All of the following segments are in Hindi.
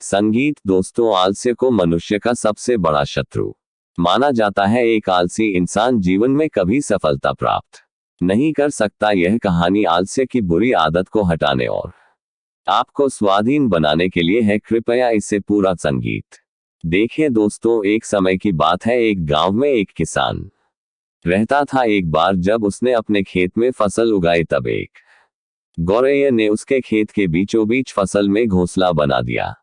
संगीत दोस्तों, आलस्य को मनुष्य का सबसे बड़ा शत्रु माना जाता है। एक आलसी इंसान जीवन में कभी सफलता प्राप्त नहीं कर सकता। यह कहानी आलस्य की बुरी आदत को हटाने और आपको स्वाधीन बनाने के लिए है। कृपया इसे पूरा संगीत देखें। दोस्तों, एक समय की बात है। एक गांव में एक किसान रहता था। एक बार जब उसने अपने खेत में फसल उगाई तब एक गौरैया ने उसके खेत के बीचों बीच फसल में घोंसला बना दिया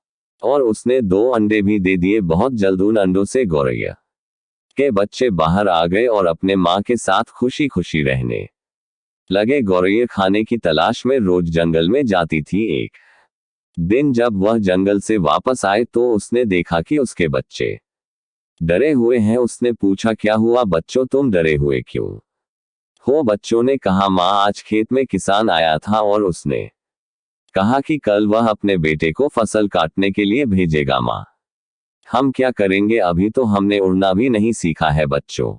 और उसने 2 अंडे भी दे दिए। बहुत जल्द उन अंडों से गौरैया के बच्चे बाहर आ गए और अपने मां के साथ खुशी खुशी रहने लगे। गौरैया खाने की तलाश में रोज जंगल में जाती थी। एक दिन जब वह जंगल से वापस आए तो उसने देखा कि उसके बच्चे डरे हुए हैं। उसने पूछा, क्या हुआ बच्चों, तुम डरे हुए क्यों हो? बच्चों ने कहा, मां, आज खेत में किसान आया था और उसने कहा कि कल वह अपने बेटे को फसल काटने के लिए भेजेगा। मां, हम क्या करेंगे? अभी तो हमने उड़ना भी नहीं सीखा है। बच्चों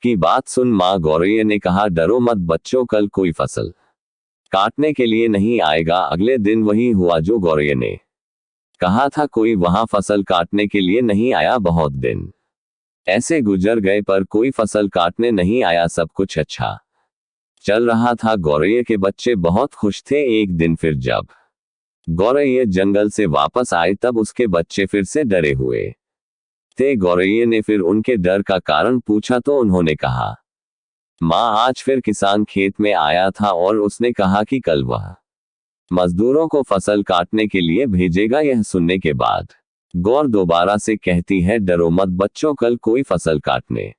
की बात सुन मां गौरैया ने कहा, डरो मत बच्चों, कल कोई फसल काटने के लिए नहीं आएगा। अगले दिन वही हुआ जो गौरैया ने कहा था। कोई वहां फसल काटने के लिए नहीं आया। बहुत दिन ऐसे गुजर गए पर कोई फसल काटने नहीं आया। सब कुछ अच्छा चल रहा था। गौरैया के बच्चे बहुत खुश थे। एक दिन फिर जब गौरैया जंगल से वापस आए तब उसके बच्चे फिर से डरे हुए थे। गौरैया ने फिर उनके डर का कारण पूछा तो उन्होंने कहा, मां, आज फिर किसान खेत में आया था और उसने कहा कि कल वह मजदूरों को फसल काटने के लिए भेजेगा। यह सुनने के बाद गौर दोबारा से कहती है, डरो मत बच्चों, कल कोई फसल काटने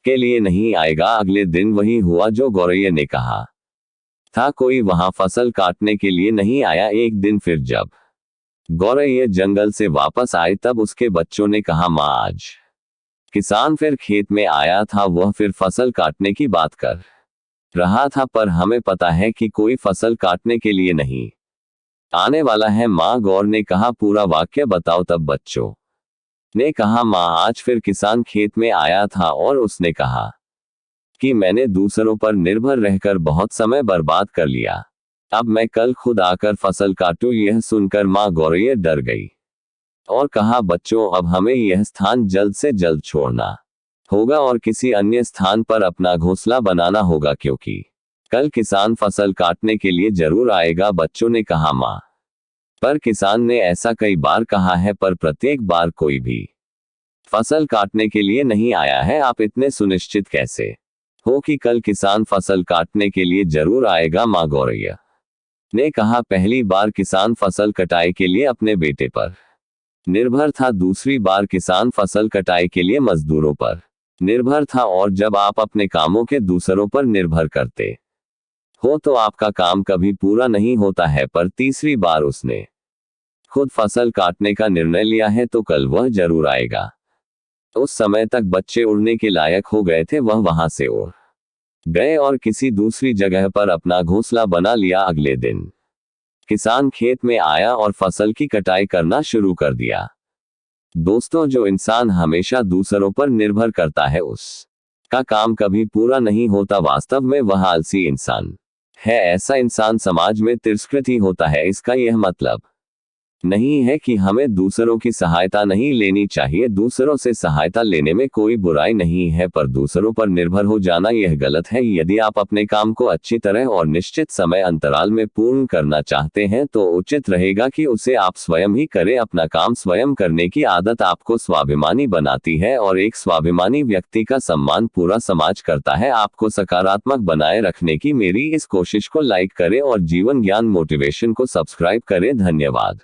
के लिए नहीं आएगा। अगले दिन वही हुआ जो गौरैया ने कहा था। कोई वहां फसल काटने के लिए नहीं आया। एक दिन फिर जब गौरैया जंगल से वापस आए तब उसके बच्चों ने कहा, मां, आज किसान फिर खेत में आया था। वह फिर फसल काटने की बात कर रहा था, पर हमें पता है कि कोई फसल काटने के लिए नहीं आने वाला है। मां गौर ने कहा, पूरा वाक्य बताओ। तब बच्चों ने कहा, मां, आज फिर किसान खेत में आया था और उसने कहा कि मैंने दूसरों पर निर्भर रहकर बहुत समय बर्बाद कर लिया। अब मैं कल खुद आकर फसल काटूं। यह सुनकर मां गौरैया डर गई और कहा, बच्चों, अब हमें यह स्थान जल्द से जल्द छोड़ना होगा और किसी अन्य स्थान पर अपना घोंसला बनाना होगा, क्योंकि कल किसान फसल काटने के लिए जरूर आएगा। बच्चों ने कहा, मां, पर किसान ने ऐसा कई बार कहा है, पर प्रत्येक बार कोई भी फसल काटने के लिए नहीं आया है। आप इतने सुनिश्चित कैसे हो कि कल किसान फसल काटने के लिए जरूर आएगा? मां गौरैया ने कहा, पहली बार किसान फसल कटाई के लिए अपने बेटे पर निर्भर था। दूसरी बार किसान फसल कटाई के लिए मजदूरों पर निर्भर था। और जब आप अपने कामों के दूसरों पर निर्भर करते हो तो आपका काम कभी पूरा नहीं होता है। पर तीसरी बार उसने खुद फसल काटने का निर्णय लिया है तो कल वह जरूर आएगा। उस समय तक बच्चे उड़ने के लायक हो गए थे। वह वहां से उड़ गए और किसी दूसरी जगह पर अपना घोंसला बना लिया। अगले दिन किसान खेत में आया और फसल की कटाई करना शुरू कर दिया। दोस्तों, जो इंसान हमेशा दूसरों पर निर्भर करता है उसका काम कभी पूरा नहीं होता। वास्तव में वह आलसी इंसान है। ऐसा इंसान समाज में तिरस्कृत ही होता है। इसका यह मतलब नहीं है कि हमें दूसरों की सहायता नहीं लेनी चाहिए। दूसरों से सहायता लेने में कोई बुराई नहीं है, पर दूसरों पर निर्भर हो जाना यह गलत है। यदि आप अपने काम को अच्छी तरह और निश्चित समय अंतराल में पूर्ण करना चाहते हैं तो उचित रहेगा कि उसे आप स्वयं ही करें। अपना काम स्वयं करने की आदत आपको स्वाभिमानी बनाती है और एक स्वाभिमानी व्यक्ति का सम्मान पूरा समाज करता है। आपको सकारात्मक बनाए रखने की मेरी इस कोशिश को लाइक करें और जीवन ज्ञान मोटिवेशन को सब्सक्राइब करें। धन्यवाद।